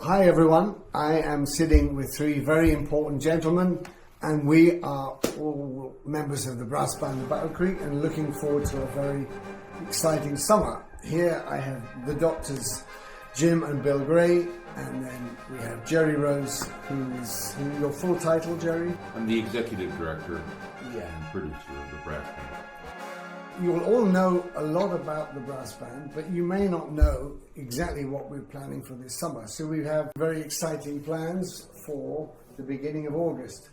Hi everyone, I am sitting with three very important gentlemen and we are all members of the brass band of Battle Creek and looking forward to a very exciting summer. Here I have the doctors Jim and Bill Gray, and then we have Jerry Rose, who's your full title, Jerry? I'm the executive director Yeah. and producer of the brass band. You'll all know a lot about the brass band, but you may not know exactly what we're planning for this summer. So we have very exciting plans for the beginning of August.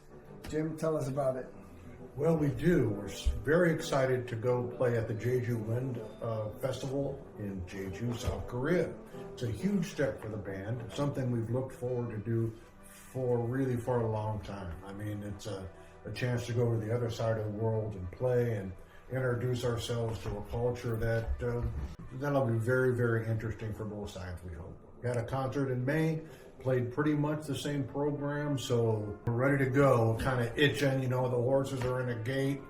Jim, tell us about it. Well, we do. We're very excited to go play at the Jeju Wind Festival in Jeju, South Korea. It's a huge step for the band, something we've looked forward to do for a long time. I mean, it's a chance to go to the other side of the world and play and introduce ourselves to a culture that'll be very, very interesting for both sides, we hope. We had a concert in May, played pretty much the same program, so we're ready to go, kind of itching, the horses are in a gate,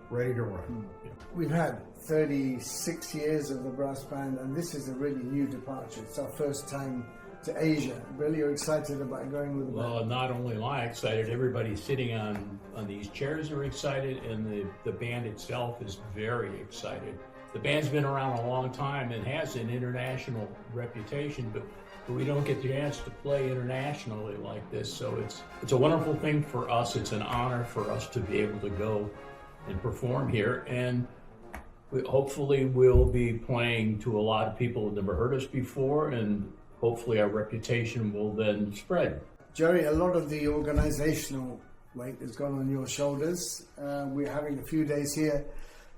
ready to run. We've had 36 years of the brass band, and this is a really new departure. It's our first time to Asia. Bill, you're excited about going with the band? Well, not only am I excited, everybody sitting on these chairs are excited, and the band itself is very excited. The band's been around a long time and has an international reputation, but we don't get the chance to play internationally like this, so it's a wonderful thing for us. It's an honor for us to be able to go and perform here, and hopefully we'll be playing to a lot of people who've never heard us before, and hopefully our reputation will then spread. Jerry, a lot of the organizational weight has gone on your shoulders. We're having a few days here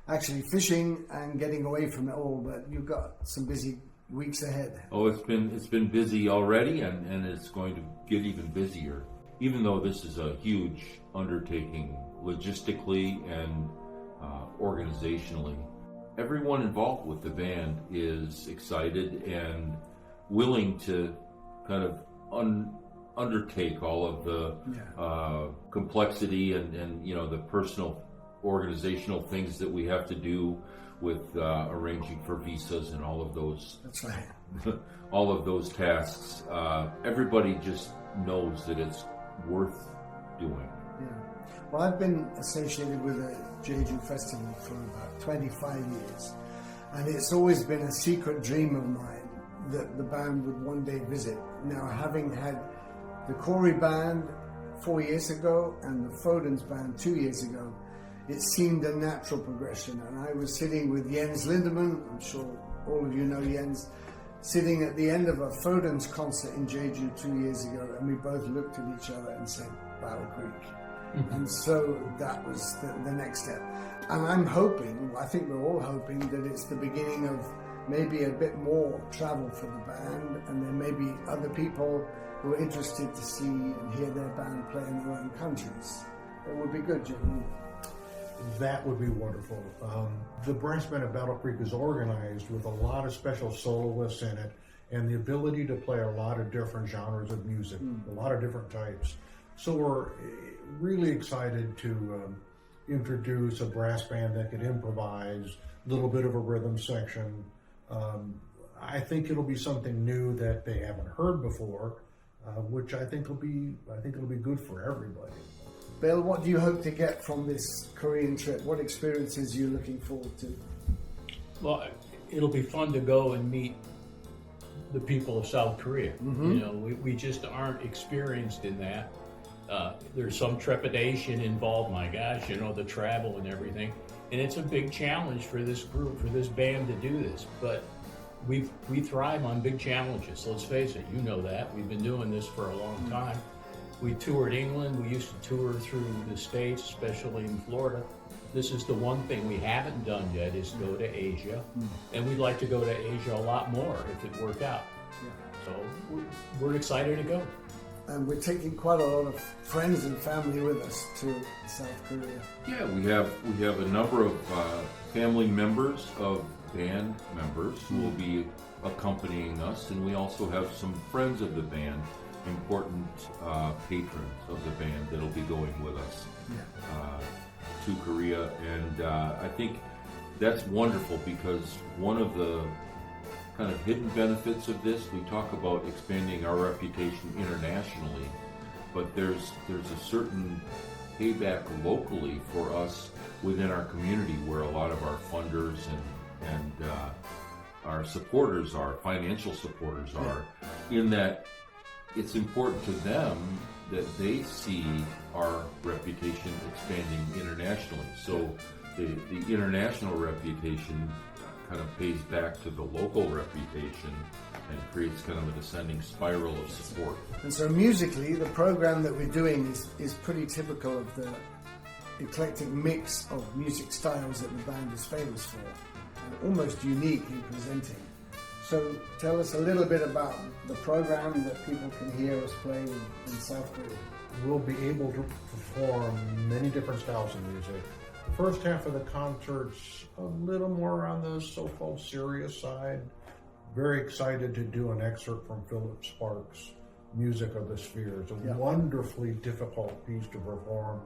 actually fishing and getting away from it all, but you've got some busy weeks ahead. Oh, it's been busy already, and it's going to get even busier. Even though this is a huge undertaking logistically and organizationally, everyone involved with the band is excited and willing to kind of undertake all of the complexity and the personal organizational things that we have to do with arranging for visas and all of those. That's right. all of those tasks. Everybody just knows that it's worth doing. Yeah. Well, I've been associated with the Jeju Festival for about 25 years, and it's always been a secret dream of mine that the band would one day visit. Now, having had the Corey band 4 years ago and the Foden's band 2 years ago, it seemed a natural progression. And I was sitting with Jens Lindemann, I'm sure all of you know Jens, sitting at the end of a Foden's concert in Jeju 2 years ago, and we both looked at each other and said, Battle Creek. And so that was the next step. And I'm hoping, I think we're all hoping, that it's the beginning of maybe a bit more travel for the band, and there may be other people who are interested to see and hear their band play in their own countries. It would be good, Jim. That would be wonderful. The brass band at Battle Creek is organized with a lot of special soloists in it, and the ability to play a lot of different genres of music, a lot of different types. So we're really excited to introduce a brass band that can improvise, a little bit of a rhythm section. I think it'll be something new that they haven't heard before, which I think it'll be good for everybody. Bill, what do you hope to get from this Korean trip? What experiences are you looking forward to? Well, it'll be fun to go and meet the people of South Korea. We just aren't experienced in that. There's some trepidation involved, my gosh, the travel and everything. And it's a big challenge for this group, for this band to do this. But we thrive on big challenges. Let's face it, you know that. We've been doing this for a long time. We toured England. We used to tour through the States, especially in Florida. This is the one thing we haven't done yet, is go to Asia. And we'd like to go to Asia a lot more if it worked out. So we're excited to go. And we're taking quite a lot of friends and family with us to South Korea. Yeah, we have a number of family members of band members who will be accompanying us, and we also have some friends of the band, important patrons of the band that'll be going with us to Korea. And I think that's wonderful, because one of the kind of hidden benefits of this. We talk about expanding our reputation internationally, but there's a certain payback locally for us within our community, where a lot of our funders and our supporters are, financial supporters are, in that it's important to them that they see our reputation expanding internationally. So the international reputation kind of pays back to the local reputation and creates kind of a descending spiral of support. And so musically, the program that we're doing is pretty typical of the eclectic mix of music styles that the band is famous for, and almost unique in presenting. So tell us a little bit about the program that people can hear us play in South Korea. We'll be able to perform many different styles of music. The first half of the concert's a little more on the so-called serious side. Very excited to do an excerpt from Philip Sparks' Music of the Spheres, a wonderfully difficult piece to perform,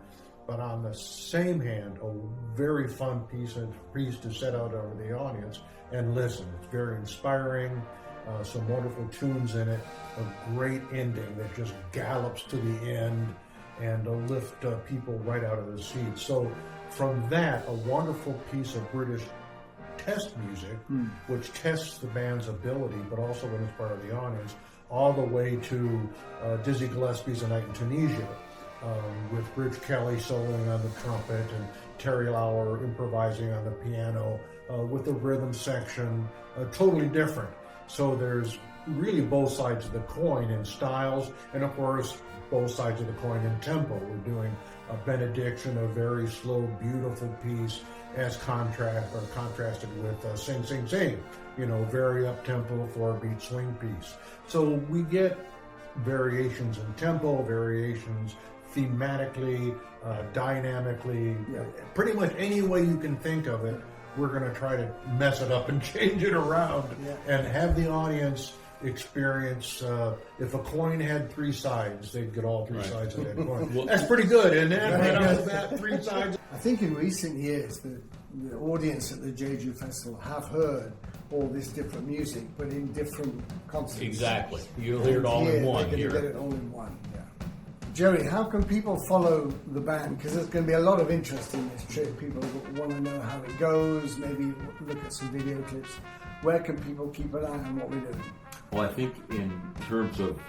but on the same hand, a very fun piece to set out over the audience and listen. It's very inspiring, some wonderful tunes in it, a great ending that just gallops to the end and to lift people right out of the seats. So from that, a wonderful piece of British test music, which tests the band's ability, but also would inspire the audience, all the way to Dizzy Gillespie's A Night in Tunisia, with Rich Kelly soloing on the trumpet and Terry Lauer improvising on the piano, with the rhythm section, totally different. So there's really both sides of the coin in styles, and of course, both sides of the coin in tempo. We're doing a benediction, a very slow, beautiful piece, as contrasted with Sing, Sing, Sing, very up-tempo, 4-beat swing piece. So we get variations in tempo, variations thematically, dynamically, pretty much any way you can think of it. We're going to try to mess it up and change it around and have the audience experience, if a coin had 3 sides, they'd get all 3 sides of that coin. That's pretty good, isn't it? Right off the bat, 3 sides. I think in recent years, the audience at the Jeju Festival have heard all this different music, but in different concerts. Exactly. You'll hear it all in one. You're going to get it all in one, Jerry, how can people follow the band? Because there's going to be a lot of interest in this trip. People want to know how it goes, maybe look at some video clips. Where can people keep an eye on what we're doing? Well, I think in terms of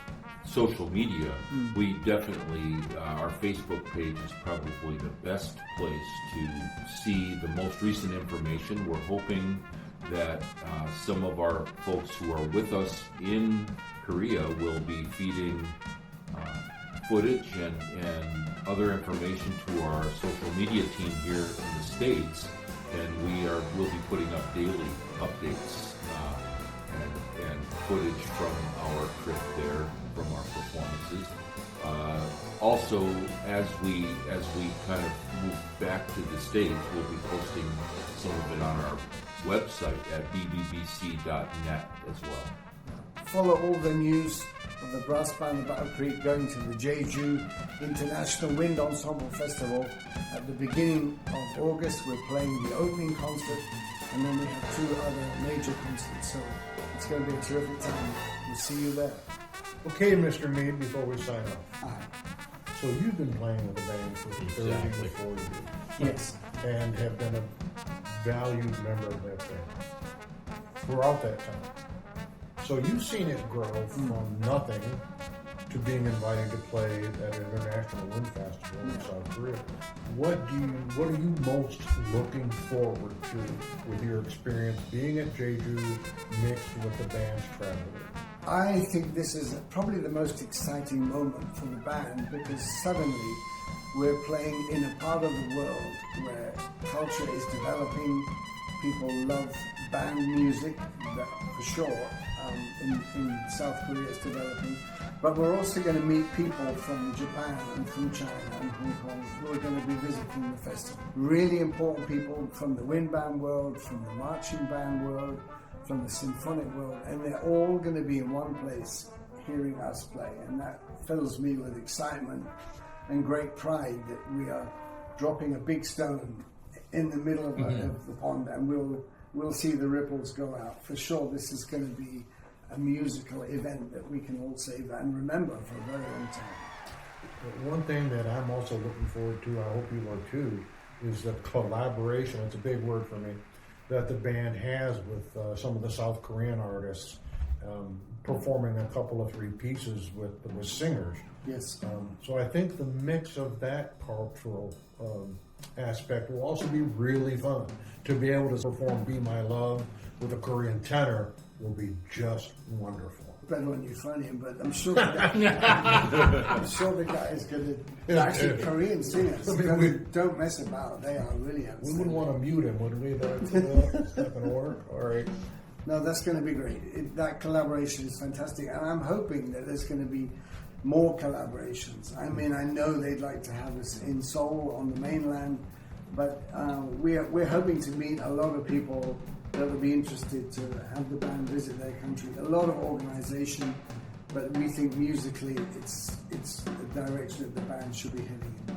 social media, we definitely, our Facebook page is probably the best place to see the most recent information. We're hoping that some of our folks who are with us in Korea will be feeding footage and other information to our social media team here in the States, and we'll be putting up daily updates and footage from our trip there, from our performances. Also, as we kind of move back to the States, we'll be posting some of it on our website at bbbc.net as well. Follow all the news of the brass band of Battle Creek going to the Jeju International Wind Ensemble Festival at the beginning of August. We're playing the opening concert, and then we have 2 other major concerts. So it's going to be a terrific time. We'll see you there. Okay, Mr. Mead, before we sign off. So you've been playing with the band for 30 or 40 years. Yes. And have been a valued member of that band throughout that time. So you've seen it grow from nothing to being invited to play at an international wind festival in South Korea. What are you most looking forward to with your experience being at Jeju mixed with the band's travel? I think this is probably the most exciting moment for the band, because suddenly we're playing in a part of the world where culture is developing. People love band music, that for sure. In South Korea it's developing, but we're also going to meet people from Japan and from China and Hong Kong who are going to be visiting the festival. Really important people from the wind band world, from the marching band world, from the symphonic world, and they're all going to be in one place hearing us play, and that fills me with excitement and great pride that we are dropping a big stone in the middle of the pond, and we'll we'll see the ripples go out. For sure, this is going to be a musical event that we can all save and remember for a very long time. One thing that I'm also looking forward to, I hope you are too, is the collaboration, it's a big word for me, that the band has with some of the South Korean artists, performing a couple of 3 pieces with singers. Yes. So I think the mix of that cultural aspect will also be really fun. To be able to perform Be My Love with a Korean tenor will be just wonderful. Better on Euphonium, but I'm sure I'm sure the guy is going to actually Korean singers. Don't mess about. They are really outstanding. We wouldn't want to mute him, would we? That's not going to work. All right. No, that's going to be great. That collaboration is fantastic, and I'm hoping that there's going to be more collaborations. I mean, I know they'd like to have us in Seoul on the mainland, but we're hoping to meet a lot of people that would be interested to have the band visit their country. A lot of organization, but we think musically it's the direction that the band should be heading in.